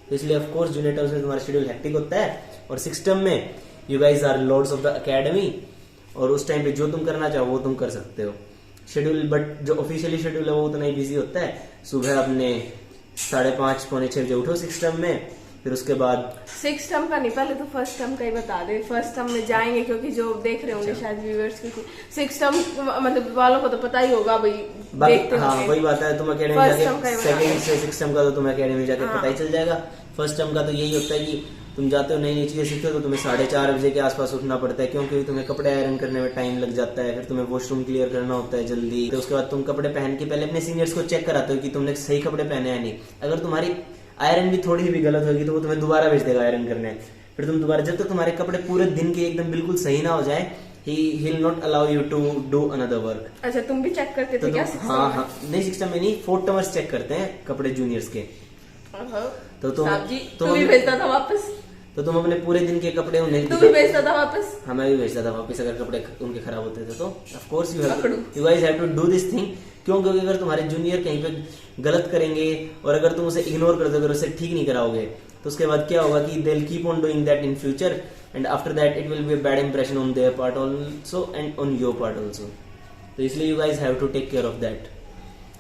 तो इसलिए ऑफ कोर्स जूनियर टर्म्स में तुम्हारा शेड्यूल हेक्टिक होता है, और 6th टर्म में you guys are lords of the academy, और उस टाइम पे जो तुम करना चाहो वो तुम कर सकते हो शेड्यूल। बट जो ऑफिशियली शेड्यूल है वो उतना ही बिजी होता है। सुबह अपने 5:30 पौने 6 बजे उठो 6th टर्म में, फिर उसके बाद 6th टर्म का नहीं, पहले तो 1st टर्म का ही बता दे। 1st टर्म में जाएंगे क्योंकि जो देख रहे होंगे शायद व्यूअर्स, क्योंकि 6th टर्म मतलब वालों को तो पता ही होगा भाई, देखते हाँ होंगे। वही बात है, तुम अकेडमी जाके 2nd से 6th टर्म का तो तुम अकेडमी जाके पता ही चल जाएगा। 1st टर्म का तो यही होता है कि तुम जाते हो नई नई चीजें सीखते हो, तो तुम्हें 4:30 बजे के आसपास उठना पड़ता है, क्योंकि तुम्हें कपड़े आयरन करने में टाइम लग जाता है, फिर तुम्हें वॉशरूम क्लियर करना होता है जल्दी। तो उसके बाद तुम कपड़े पहन के पहले अपने सीनियर्स को चेक कराते हो कि तुमने सही कपड़े पहने हैं नहीं। अगर तुम्हारी आयरन भी थोड़ी भी गलत होगी तो वो तुम्हें दोबारा भेज देगा आयरन करने। फिर तुम दोबारा, जब तक तुम्हारे कपड़े पूरे दिन के एकदम बिल्कुल सही ना हो जाए, he will not allow you to do another work। अच्छा, तुम भी चेक करते थे क्या? हाँ, नहीं 6th टर्म में नहीं, 4th टर्मर्स चेक करते हैं कपड़े जूनियर्स के। तो तुम भी भेजता था वापस? तो तुम अपने पूरे दिन के कपड़े उन्हें तू भी भेजता था वापस? हाँ, मैं भी भेजता था वापस अगर कपड़े उनके खराब होते थे तो। Of course you guys have to do this thing. क्यों? क्योंकि अगर तुम्हारे जूनियर कहीं पे गलत करेंगे और अगर तुम उसे इग्नोर कर दोगे, अगर उसे ठीक नहीं कराओगे, तो उसके बाद क्या होगा कि they will keep on doing that in future, and after that it will be a bad impression on their part also and on your part also. तो इसलिए you guys have to take care of that.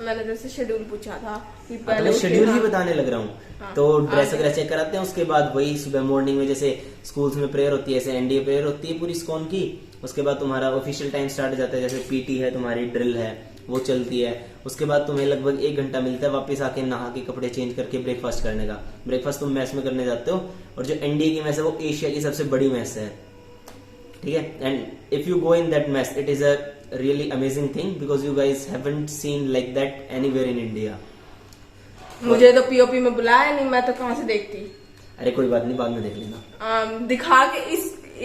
मैंने जैसे schedule पूछा था कि पहले schedule ही बताने लग रहा हूँ। तो ड्रेस वगैरह चेक कराते हैं, उसके बाद वही सुबह मॉर्निंग में जैसे स्कूल्स में प्रेयर होती है, ऐसे एनडीए प्रेयर होती है पूरी स्कॉन की। उसके बाद तुम्हारा ऑफिशियल टाइम स्टार्ट हो जाता है, जैसे पीटी है, तुम्हारी ड्रिल है, वो चलती है। उसके बाद तुम्हें लगभग 1 घंटा मिलता है वापस आके नहा के कपड़े चेंज करके ब्रेकफास्ट करने का। ब्रेकफास्ट तुम मैस में करने जाते हो, और जो एनडीए की मैस है वो एशिया की सबसे बड़ी मैस है, ठीक है। And if you go in that mess, it is a really amazing thing because you guys haven't seen like that anywhere in India। मुझे तो पीओपी में बुलाया नहीं, मैं तो कहाँ से देखती। अरे कोई बात नहीं, बाद में देख लेना। दिखा के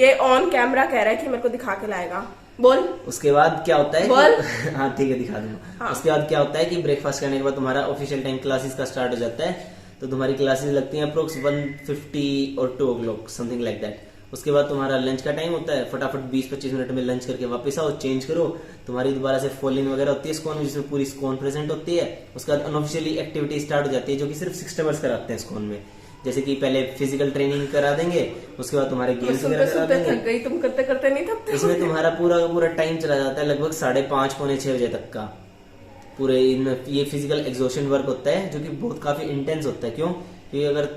ये ऑन कैमरा कह रहा है कि मेरे को दिखा के लाएगा। बोल। उसके बाद क्या होता है? बोल। हाँ ठीक है, दिखा दूंगा। हाँ। उसके बाद क्या होता है कि ब्रेकफास्ट करने के बाद तुम्हारा ऑफिशियल टाइम क्लासेस का स्टार्ट हो जाता है। तो तुम्हारी क्लासेस लगती हैं अप्रोक्स 1:50 और 2 o'clock समथिंग लाइक दैट। उसके बाद तुम्हारा लंच का टाइम होता है, फटाफट 20-25 मिनट में लंच करके वापस आओ, चेंज करो। तुम्हारी दोबारा से फॉलिंग वगैरह होती है स्कॉन में, जिसमें पूरी स्कॉन प्रेजेंट होती है। उसके बाद अनऑफिशियली एक्टिविटी स्टार्ट हो जाती है, जो कि सिर्फ 6 टर्मर्स कराते हैं स्कॉन में। जैसे कि पहले फिजिकल ट्रेनिंग करा देंगे, उसके बाद तुम्हारे गेम्स वगैरह करा देंगे। थक गई, तुम करते करते नहीं थकते? इसमें तुम्हारा पूरा टाइम चला जाता है लगभग 5:30 पौने 6 बजे तक का। पूरे ये फिजिकल एग्जॉशन वर्क होता है, जो कि बहुत काफी इंटेंस होता है। क्यों? क्योंकि अगर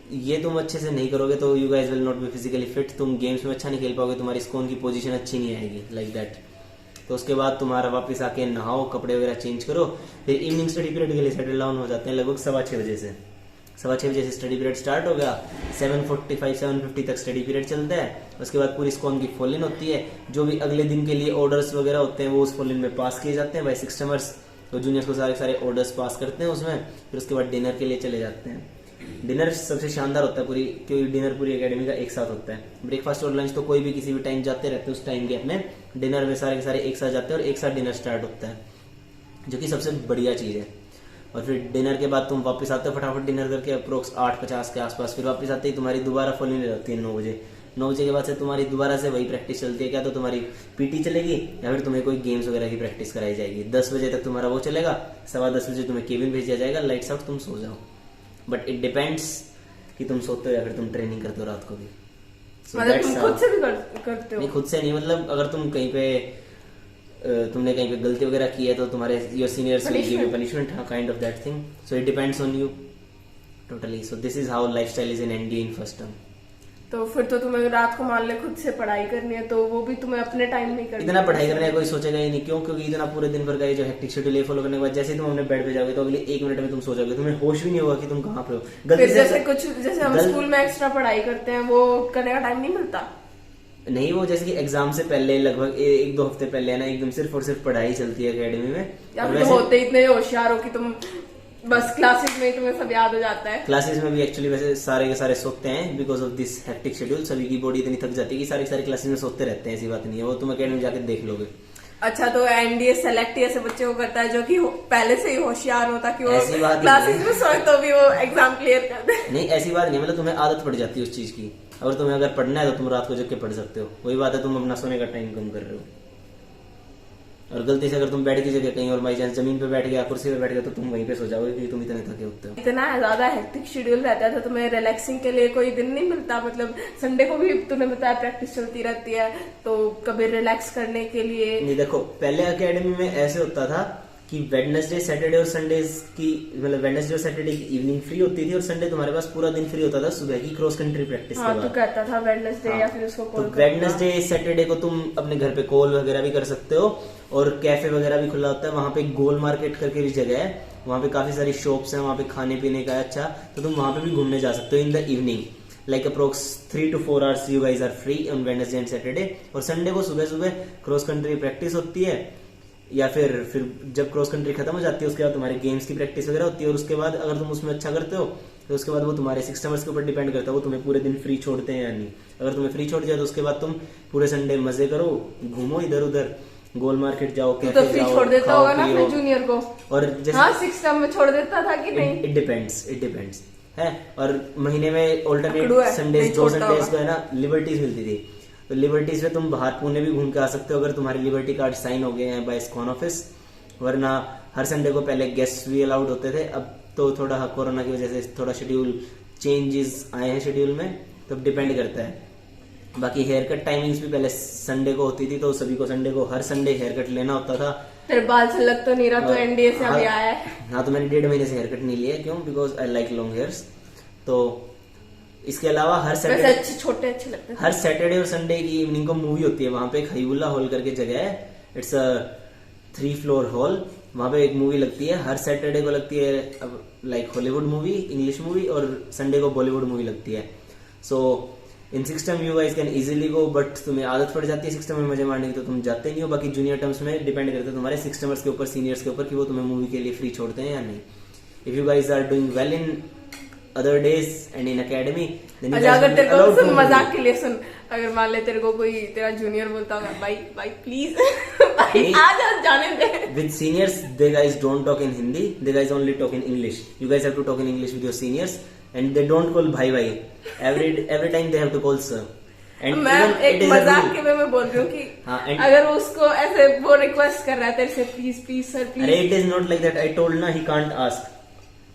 ये तुम अच्छे से नहीं करोगे तो you guys will not be physically fit, तुम गेम्स में अच्छा नहीं खेल पाओगे, तुम्हारी स्कोन की पोजीशन अच्छी नहीं आएगी लाइक दैट। तो उसके बाद तुम्हारा वापस आके नहाओ, कपड़े वगैरह चेंज करो, फिर इवनिंग स्टडी पीरियड के लिए सेटल डाउन हो जाते हैं लगभग 6:15 बजे से। 6:15 बजे से स्टडी पीरियड स्टार्ट हो गया, 7:45-7:50 तक स्टडी पीरियड चलता है। उसके बाद पूरी स्कोन की फॉलिन होती है, जो भी अगले दिन के लिए ऑर्डर्स वगैरह होते हैं वो उस फॉलिन में पास किए जाते हैं बाय 6 टर्मर्स। तो जूनियर्स को सारे ऑर्डर्स पास करते हैं उसमें। फिर उसके बाद डिनर के लिए चले जाते हैं। डिनर सबसे शानदार होता है क्योंकि डिनर पूरी एकेडमी का एक साथ होता है। ब्रेकफास्ट और लंच तो कोई भी किसी भी टाइम जाते रहते हैं, उस टाइम गैप में डिनर में सारे के सारे एक साथ जाते हैं और एक साथ डिनर स्टार्ट होता है, जो कि सबसे बढ़िया चीज है। और फिर डिनर के बाद तुम वापस आते हो फटाफट डिनर करके अप्रोक्स 8:50 के आसपास। फिर वापस आते ही तुम्हारी दोबारा फॉलिंग हो जाती है 9 बजे। 9 बजे के बाद से तुम्हारी दोबारा से वही प्रैक्टिस चलती है। क्या तो तुम्हारी पीटी चलेगी या फिर तुम्हें कोई गेम्स वगैरह की प्रैक्टिस कराई जाएगी। 10 बजे तक तुम्हारा वो चलेगा, 10:15 बजे तुम्हें केबिन भेज दिया जाएगा, लाइट्स आउट, तुम सो जाओ। बट इट डिपेंड्स कि तुम सोते हो या फिर तुम ट्रेनिंग करते हो रात को भी। मतलब तुम खुद से भी करते हो? नहीं, खुद से नहीं, मतलब अगर तुम कहीं पे तुमने कहीं पे गलती वगैरह की है तो तुम्हारे your seniors will give you punishment, kind of that thing. So it depends on you totally. So this is how lifestyle is in NDA in first term. तो फिर तो तुम्हें रात को मान ले खुद से पढ़ाई करनी है, तो वो भी तुम्हें अपने टाइम में करनी है। इतना पढ़ाई करने का कोई सोचेगा ही नहीं। क्यों? क्योंकि इतना पूरे दिन भर का ये जो हेक्टिक शेड्यूल फॉलो करने के बाद जैसे तुम अपने बेड पे जाओगे तो अगले 1 मिनट में तुम सो जाओगे, तुम्हें होश भी नहीं होगा कि तुम कहाँ पे हो। फिर जैसे हम स्कूल में एक्स्ट्रा पढ़ाई करते हैं, वो करने का टाइम नहीं मिलता? नहीं, वो जैसे कि एग्जाम से पहले लगभग 1-2 हफ्ते पहले है ना, एकदम सिर्फ और सिर्फ पढ़ाई चलती है एकेडमी में। या फिर होते इतने होशियार हो कि तुम बस क्लासेस में तुम्हें सब याद हो जाता है। क्लासेस में भी एक्चुअली वैसे सारे के सारे सोते हैं because of this hectic schedule. सभी की बॉडी इतनी थक जाती है कि सारे के सारे क्लासेस में सोते रहते हैं, ऐसी बात नहीं है, वो तुम एकेडमी जाकर देख लोगे। अच्छा, तो एनडीए सेलेक्ट ऐसे बच्चे को करता है जो कि पहले से ही होशियार होता कि वो ऐसी बात क्लासेस में सोए तो भी वो एग्जाम क्लियर कर दे? नहीं, ऐसी बात नहीं, मतलब तुम्हें आदत पड़ जाती है उस चीज की। अगर तुम्हें अगर पढ़ना है तो तुम रात को जग के पढ़ सकते हो। वही बात है, तुम अपना सोने का टाइम कम कर रहे हो। और गलती से अगर तुम बेड की जगह कहीं और बाई चांस जमीन पे बैठ गया, कुर्सी पे बैठ गया, तो तुम वहीं पे सो जाओगे क्योंकि तुम इतने थके होते हो। इतना ज्यादा हेक्टिक शेड्यूल रहता था तो मैं रिलैक्सिंग के लिए कोई दिन नहीं मिलता। मतलब संडे को भी तूने बताया प्रैक्टिस चलती रहती है, तो कभी रिलैक्स करने के लिए नहीं देखो, पहले एकेडमी में ऐसे होता था कि वेडनेसडे, सैटरडे और संडेज की, मतलब वेडनेसडे और सैटरडे की इवनिंग फ्री होती थी और संडे तुम्हारे पास पूरा दिन फ्री होता था सुबह की क्रॉस कंट्री प्रैक्टिस हाँ, के तू बाद। कहता था वेडनेसडे हाँ, या फिर उसको तो कॉल वेडनेसडे सैटरडे को तुम अपने घर पे कॉल वगैरह भी कर सकते हो और कैफे वगैरह भी खुला होता है। वहां पे गोल मार्केट करके भी जगह है, वहां पे काफी सारी शॉप्स हैं, वहां पे खाने पीने का है अच्छा, तो तुम वहां पे भी घूमने जा सकते हो in the evening. Like approx 3 to 4 hours you guys are free on Wednesday and Saturday। और संडे को सुबह सुबह क्रॉस कंट्री प्रैक्टिस होती है, या फिर जब क्रॉस कंट्री खत्म हो जाती है उसके बाद तुम्हारी गेम्स की प्रैक्टिस वगैरह होती है। और उसके बाद अगर तुम उसमें अच्छा करते हो तो उसके बाद वो तुम्हारे सिस्टमर्स के ऊपर डिपेंड करता है, वो तुम्हें पूरे दिन फ्री छोड़ते हैं या नहीं। अगर तुम्हें फ्री छोड़ जाए तो उसके बाद तुम पूरे संडे मजे करो, घूमो इधर उधर, गोल मार्केट जाओ, तो कैफे फ्री जाओ, छोड़ देता खाओ होगा ना पियो। अपने जूनियर को। और जैसे हाँ, 6 टर्म में छोड़ देता था कि नहीं? इट डिपेंड्स है। और महीने में अकड़ू ऑल्टरनेट है, संडेज, नहीं 2 छोड़ता संडेज होगा। को है ना लिबर्टीज मिलती थी। तो लिबर्टीज में तुम बाहर पुणे भी घूम के आ सकते हो अगर तुम्हारे लिबर्टी कार्ड साइन हो गए हैं बाय स्कॉन ऑफिस। वरना हर संडे को पहले गेस्ट भी अलाउड होते थे, अब तो थोड़ा कोरोना की वजह से थोड़ा शेड्यूल चेंजेस आए हैं शेड्यूल में, तो डिपेंड करता है। बाकी हेयर कट टाइमिंग्स भी पहले संडे को होती थी, तो सभी को संडे को हर संडे हेयर कट लेना होता था। तेरे बाल से लग तो नहीं रहा, तो एनडीए से अभी हाँ, आया है। हाँ, तो मैंने 1.5 महीने से हेयर कट नहीं लिया, क्यों? Because I like long hairs. तो इसके अलावा हर वैसे सैटरडे, अच्छे छोटे अच्छे लगते थे। हर सैटरडे और संडे की इवनिंग को मूवी होती है। वहां पे खईबुल्ला हॉल करके जगह है, इट्स अ 3 floor हॉल। वहां पे एक मूवी लगती है, हर सैटरडे को लगती है like Hollywood movie, English movie, और संडे को बॉलीवुड मूवी लगती है। सो इन 6 term you guys can easily go, but तुम्हें आदत पड़ जाती है 6 टर्म में मजे मारने की, तो तुम जाते नहीं हो। बाकी जूनियर टर्म्स में डिपेंड करता है तुम्हारे 6 टर्मर्स के ऊपर, सीनियर्स के ऊपर, कि वो तुम्हें मूवी के लिए फ्री छोड़ते हैं या नहीं। If you guys are doing well in other days and in academy, अच्छा, अगर तेरे को सुन, मजाक के लिए सुन, अगर मान ले तेरे को कोई तेरा जूनियर बोलता होगा, भाई प्लीज भाई आ जा, जाने दे। With seniors, they guys don't talk in Hindi. They guys only talk in English. You guys have to talk in English with your seniors, and they don't call bhai bhai. Every time they have to call sir. And मैं even एक it is a मजाक rule. के वे में बोल रही हूँ कि हाँ, and- अगर उसको ऐसे वो रिक्वेस्ट कर रहा है तेरे से, प्लीज सर अरे please. it is not like that. I told ना, he can't ask.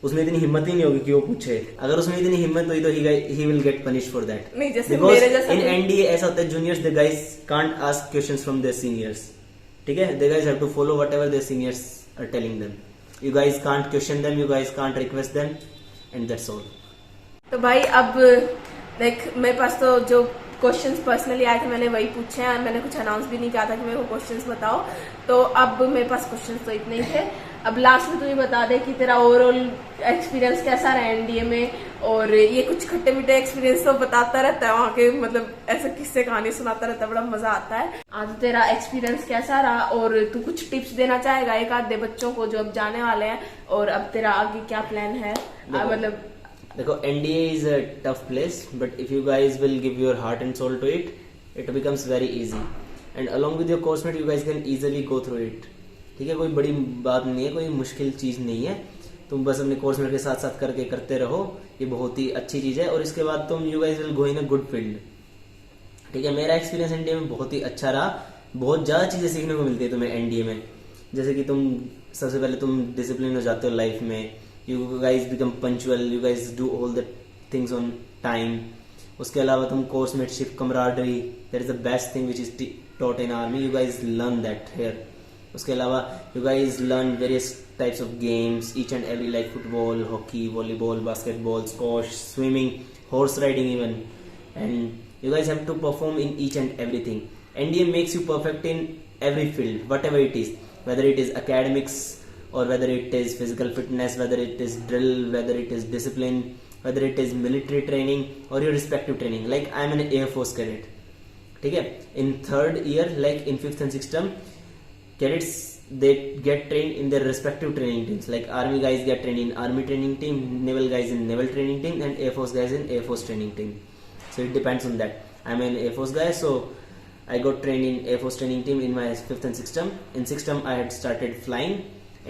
उसमें इतनी हिम्मत ही नहीं होगी कि वो पूछे। अगर उसमें इतनी हिम्मत हुई तो he will get punished for that. नहीं, जैसे Because मेरे जैसा in कोई- NDA ऐसा होता है, juniors the guys can't ask questions from their seniors. ठीक है, they guys have to follow whatever their seniors are telling them. You guys can't question them, you guys can't request them, and that's all. तो भाई अब देख, मेरे पास तो जो questions personally आए थे मैंने वही पूछे हैं। मैंने कुछ अनाउंस भी नहीं किया था कि मेरे को क्वेश्चंस बताओ, तो अब मेरे पास क्वेश्चंस तो इतने ही थे। अब लास्ट में तू ये बता दे कि तेरा ओवरऑल एक्सपीरियंस कैसा रहा एनडीए में, और ये कुछ खट्टे मीठे एक्सपीरियंस तो बताता रहता है वहाँ के, मतलब ऐसे किस्से कहानी सुनाता रहता है, बड़ा मजा आता है। आज तेरा एक्सपीरियंस कैसा रहा, और तू कुछ टिप्स देना चाहेगा एक आधे बच्चों को जो अब जाने वाले हैं, और अब तेरा आगे क्या प्लान है? मतलब देखो, NDA is a tough place, but if you guys will give your heart and soul to it, it becomes very easy. And along with your course mate, you guys can easily go through it. ठीक है, कोई बड़ी बात नहीं है, कोई मुश्किल चीज नहीं है। तुम बस अपने कोर्स मेट के साथ साथ करते रहो, ये बहुत ही अच्छी चीज है। और इसके बाद तुम you guys will go in a good field. ठीक है, मेरा एक्सपीरियंस एनडीए में बहुत ही अच्छा रहा। बहुत ज्यादा चीजें सीखने को मिलती है तुम्हें एनडीए में, जैसे कि तुम सबसे पहले तुम डिसिप्लिन हो जाते हो लाइफ में, you guys become punctual, you guys do all the things on time. उसके अलावा तुम coursemateship, camaraderie, that is the best thing which is taught in army, you guys learn that here. उसके अलावा you guys learn various types of games, each and every, like football, hockey, volleyball, basketball, squash, swimming, horse riding even, and you guys have to perform in each and everything. NDA makes you perfect in every field, whatever it is, whether it is academics or whether it is physical fitness, whether it is drill, whether it is discipline, whether it is military training or your respective training. Like I am an Air Force cadet. ठीक है, in 3rd year, like in 5th and 6th term, cadets they get trained in their respective training teams. Like army guys get trained in army training team, naval guys in naval training team, and Air Force guys in Air Force training team. So it depends on that. I'm an Air Force guy, so I got trained in Air Force training team in my 5th and 6th term. In 6th term I had started flying.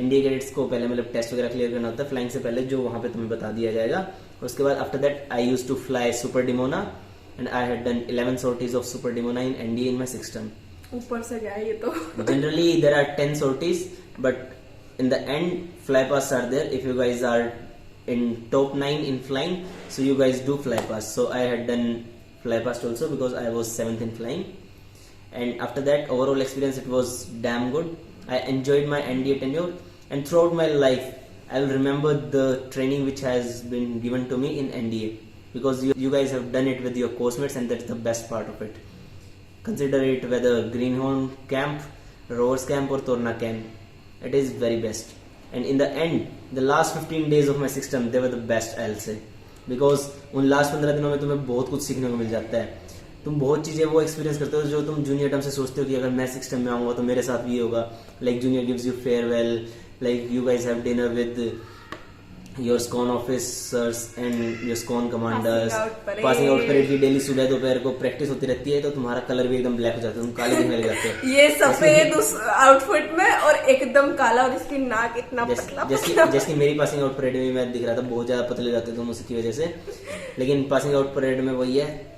NDA cadets को पहले मतलब test वगैरह clear करना होता है flying से पहले, जो वहाँ पे तुम्हें बता दिया जाएगा। उसके बाद after that I used to fly super Dimona, and I had done 11 sorties of super dimona in NDA in my 6th term. ऊपर से गया ये तो। Generally, there are 10 sorties, but in the end, fly pass are there. If you guys are in top 9 in flying, so you guys do fly pass. So I had done fly pass also because I was 7th in flying. And after that, overall experience, it was damn good. I enjoyed my NDA tenure, and throughout my life, I will remember the training which has been given to me in NDA, because you guys have done it with your course mates, and that's the best part of it. Consider it whether Greenhorn camp, Rovers camp or Torna camp, it is very best. And in the end, the last 15 days of my sixth term, they were the best, I'll say, because उन last 15 दिनों में तुम्हें बहुत कुछ सीखने को मिल जाता है. तुम बहुत चीजें वो एक्सपीरियंस करते हो जो तुम जूनियर टर्म से सोचते हो कि अगर मैं सिक्स टर्म में आऊंगा तो मेरे साथ भी होगा. Like junior gives you farewell, like you guys have dinner with your squadron officers and your squadron commanders. Passing out parade की डेली सुबह दोपहर को प्रैक्टिस होती रहती है, तो तुम्हारा कलर भी एकदम ब्लैक हो जाता है, तुम काले दिखने लग जाते हो. ये सफेद उस आउटफिट में और एकदम काला, और इसकी नाक इतना पतला. जैसे मेरी पासिंग आउट परेड में मैं दिख रहा था, बहुत ज्यादा पतले जाते तुम उसकी वजह से. लेकिन पासिंग आउट परेड में वही है,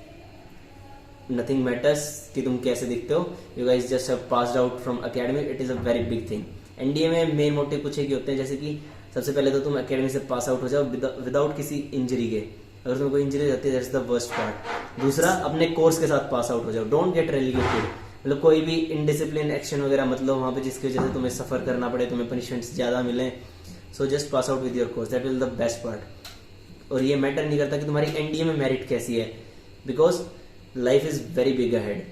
नथिंग मैटर्स कि तुम कैसे दिखते हो. You guys just have passed out from academy, it is a very big thing. NDA में मेन मोटिव कुछ एक ही होते हैं, जैसे कि सबसे पहले तो तुम एकेडमी से पास आउट हो जाओ विदाउट किसी इंजरी के. अगर तुम्हें कोई इंजरी रहती है, दैट्स द वर्स्ट पार्ट. दूसरा, अपने कोर्स के साथ पास आउट हो जाओ. डोंट गेट रेलीगेटेड, मतलब कोई भी इनडिसिप्लिन एक्शन वगैरह मतलब वहां पे जिसकी वजह से तुम्हें सफर करना पड़े, तुम्हें पनिशमेंट्स ज्यादा मिले. So just pass out with your course, that will the best part. और ये मैटर नहीं करता कि तुम्हारी एनडीए में मेरिट कैसी है, because life is very big ahead.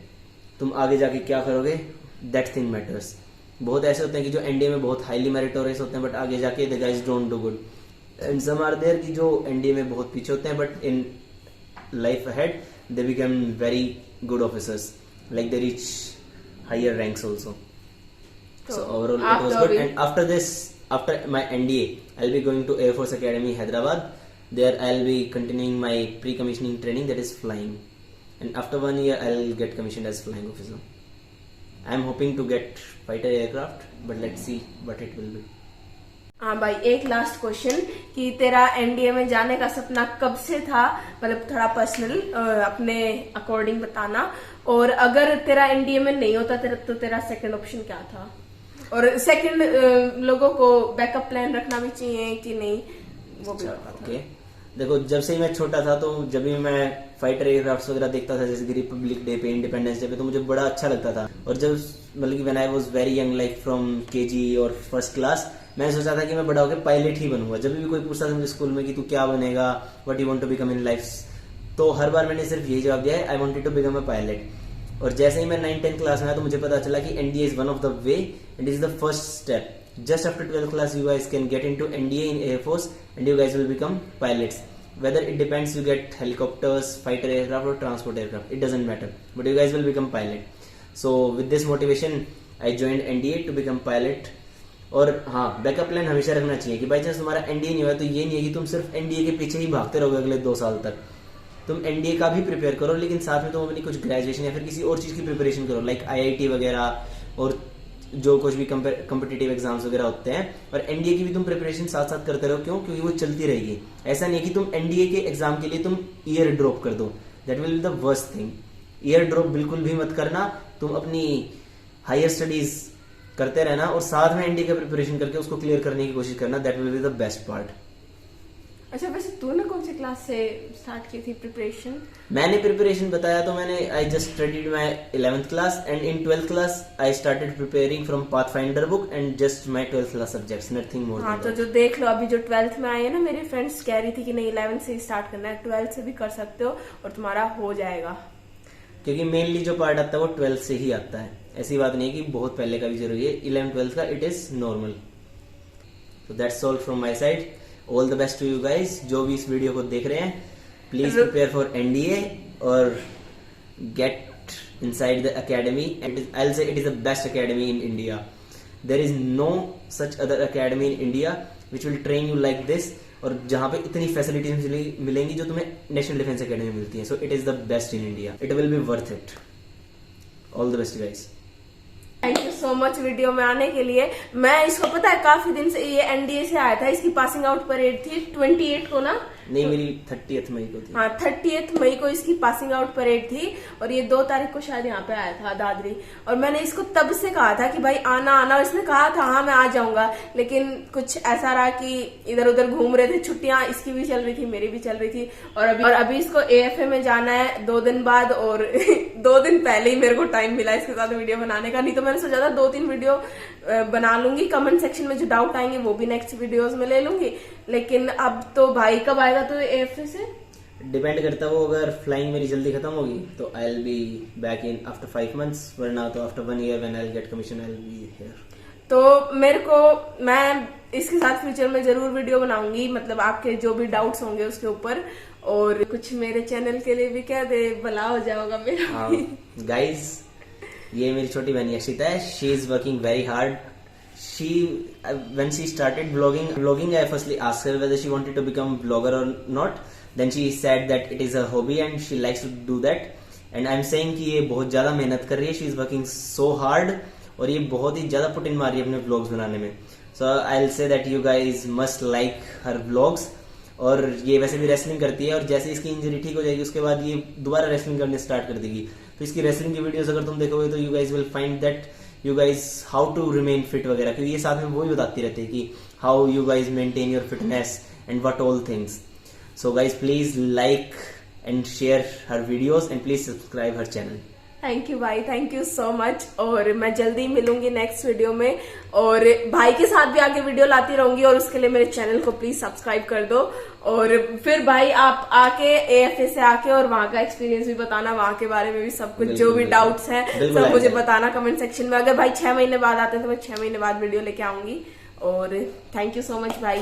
तुम आगे जाके क्या करोगे, दैट थिंग मैटर्स. बहुत ऐसे होते हैं कि जो एनडीए में बहुत हाईली मेरिटोरियस होते हैं, बट आगे जाके the guys don't do good. And some are there कि जो एनडीए में बहुत पीछे होते हैं, but in life ahead they become very good officers, like they reach higher ranks also. So overall it was good. And after this, after my NDA, I'll be going to Air Force Academy, Hyderabad. There I'll be continuing my pre-commissioning training, that is flying. And after 1 year, I'll get commissioned as flying officer. I'm hoping to get fighter aircraft, but let's see what it will be. हाँ भाई, एक last question कि तेरा NDA में जाने का सपना कब से था, मतलब थोड़ा पर्सनल अपने अकॉर्डिंग बताना. और अगर तेरा एनडीए में नहीं होता तो तेरा सेकंड ऑप्शन क्या था, और सेकंड लोगों को बैकअप प्लान रखना भी चाहिए कि नहीं, वो भी होता था. Okay. देखो, जब से मैं छोटा था तो जब भी मैं फाइटर एयरक्राफ्ट वगैरह देखता था, जैसे कि रिपब्लिक डे पे, इंडिपेंडेंस डे पे, तो मुझे बड़ा अच्छा लगता था. और जब मतलब कि when I was very young, like from KG और फर्स्ट क्लास, मैंने सोचा था कि मैं बड़ा होकर पायलट ही बनूंगा. जब भी कोई पूछता था मुझे स्कूल में कि तू क्या बनेगा, what you want to become in life, तो हर बार मैंने सिर्फ यही जवाब दिया है, I wanted to become a pilot. और जैसे ही मैं 9th-10th क्लास में आया तो मुझे पता चला कि NDA is one of the way, it is the first step. Just after 12th class, you guys can get into NDA in Air Force, and you guys will become pilots. Whether it depends, you get helicopters, fighter aircraft, or transport aircraft. It doesn't matter. But you guys will become pilot. So with this motivation, I joined NDA to become pilot. और हाँ, backup plan हमेशा रखना चाहिए कि by chance तुम्हारा NDA नहीं हुआ तो ये नहीं है कि तुम सिर्फ एनडीए के पीछे ही भागते रहोगे अगले 2 साल तक. तुम एनडीए का भी प्रिपेयर करो, लेकिन साथ में तुम अपनी कुछ ग्रेजुएशन या फिर किसी और चीज की प्रिपरेशन करो, लाइक आईआईटी वगैरह और जो कुछ भी कॉम्पिटिटिव एग्जाम्स वगैरह होते हैं. और एनडीए की भी तुम प्रिपरेशन साथ साथ करते रहो. क्यों? क्योंकि वो चलती रहेगी. ऐसा नहीं है कि तुम एनडीए के एग्जाम के लिए तुम ईयर ड्रॉप कर दो, that will be the worst thing. Year drop बिल्कुल भी मत करना. तुम अपनी हायर स्टडीज करते रहना और साथ में एनडीए का प्रिपरेशन करके उसको क्लियर करने की कोशिश करना. That will be the best part. अच्छा, वैसे तूने कौन सी क्लास से स्टार्ट की थी प्रिपरेशन? मैंने प्रिपरेशन बताया तो मैंने आई just studied my 11th class, and in 12th class I started preparing from pathfinder book and just my 12th class subjects, nothing more. हाँ, तो जो देख लो, अभी जो 12th में आए हैं ना, मेरी फ्रेंड्स कह रही थी कि नहीं 11th से ही स्टार्ट करना है, 12th से भी कर सकते हो और तुम्हारा हो जाएगा. क्योंकि मेनली जो पार्ट आता है वो 12th से ही आता है. ऐसी बात नहीं है कि बहुत पहले का भी जरूरी है. 11th-12th का it is normal. So that's all from my side. All the best to you guys. जो भी इस वीडियो को देख रहे हैं, please prepare for NDA और get inside the academy. I'll say it is the best academy in India. There is no such other academy in India which will train you like this. और जहाँ पे इतनी facilities मिलेंगी जो तुम्हें national defence academy में मिलती है. So it is the best in India. It will be worth it. All the best guys. Thank you so much video में आने के लिए. मैं इसको पता है काफी दिन से, ये एनडीए से आया था, इसकी पासिंग आउट परेड थी 28 को ना, नहीं, मेरी 30th मई को थी। हाँ 30th मई को इसकी पासिंग आउट परेड थी और ये 2 तारीख को शायद यहाँ पे आया था दादरी। और मैंने इसको तब से कहा था कि भाई आना आना, और इसने कहा था हाँ मैं आ जाऊंगा, लेकिन कुछ ऐसा रहा कि इधर उधर घूम रहे थे, छुट्टियां इसकी भी चल रही थी मेरी भी चल रही थी। और अभी इसको AFA में जाना है 2 दिन बाद, और 2 दिन पहले ही मेरे को टाइम मिला इसके साथ वीडियो बनाने का। नहीं तो मैंने सोचा था 2-3 वीडियो बना लूंगी, कमेंट सेक्शन में जो डाउट आएंगे वो भी नेक्स्ट वीडियोस में ले लूंगी। लेकिन अब तो भाई कब आएगा तो AFA से डिपेंड करता है वो, अगर फ्लाइंग मेरी जल्दी खत्म होगी तो I will be back in after 5 months, वरना तो after 1 year when I will get commission I will be here. तो मैं इसके साथ फ्यूचर में जरूर वीडियो बनाऊंगी, मतलब आपके जो भी डाउट्स होंगे उसके ऊपर, और कुछ मेरे चैनल के लिए भी कह दे, भला हो जाएगा मेरा। गाइज, ये मेरी छोटी बहन यशिता है। She is working very hard. When she started vlogging, I firstly asked her whether she wanted to become vlogger or not. Then she said that it is a hobby and she likes to do that. And I'm saying कि ये बहुत ज्यादा मेहनत कर रही है। She is working so hard और ये बहुत ही ज्यादा पुट इन मार रही है अपने vlogs बनाने में। So I'll say that you guys must like her vlogs. और ये वैसे भी रेसलिंग करती है, और जैसे इसकी इंजरी ठीक हो जाएगी उसके बाद ये दोबारा रेसलिंग करने स्टार्ट कर देगी। तो इसकी रेसलिंग की वीडियोस अगर तुम देखोगे तो you guys will find that you guys how to remain fit वगैरह, क्योंकि ये साथ में वो ही बताती रहती है कि how you guys maintain your fitness and what all things. So guys please like and share her videos and please subscribe her channel. Thank you भाई, थैंक यू सो मच। और मैं जल्दी मिलूंगी नेक्स्ट वीडियो में, और भाई के साथ भी आगे वीडियो लाती रहूंगी, और उसके लिए मेरे चैनल को प्लीज सब्सक्राइब कर दो। और फिर भाई आप आके AFA से आके और वहां का एक्सपीरियंस भी बताना, वहां के बारे में भी सब कुछ, जो भी डाउट्स हैं सब मुझे बताना कमेंट सेक्शन में। अगर भाई 6 महीने बाद आते हैं तो मैं 6 महीने बाद वीडियो लेके आऊंगी। और थैंक यू सो मच भाई।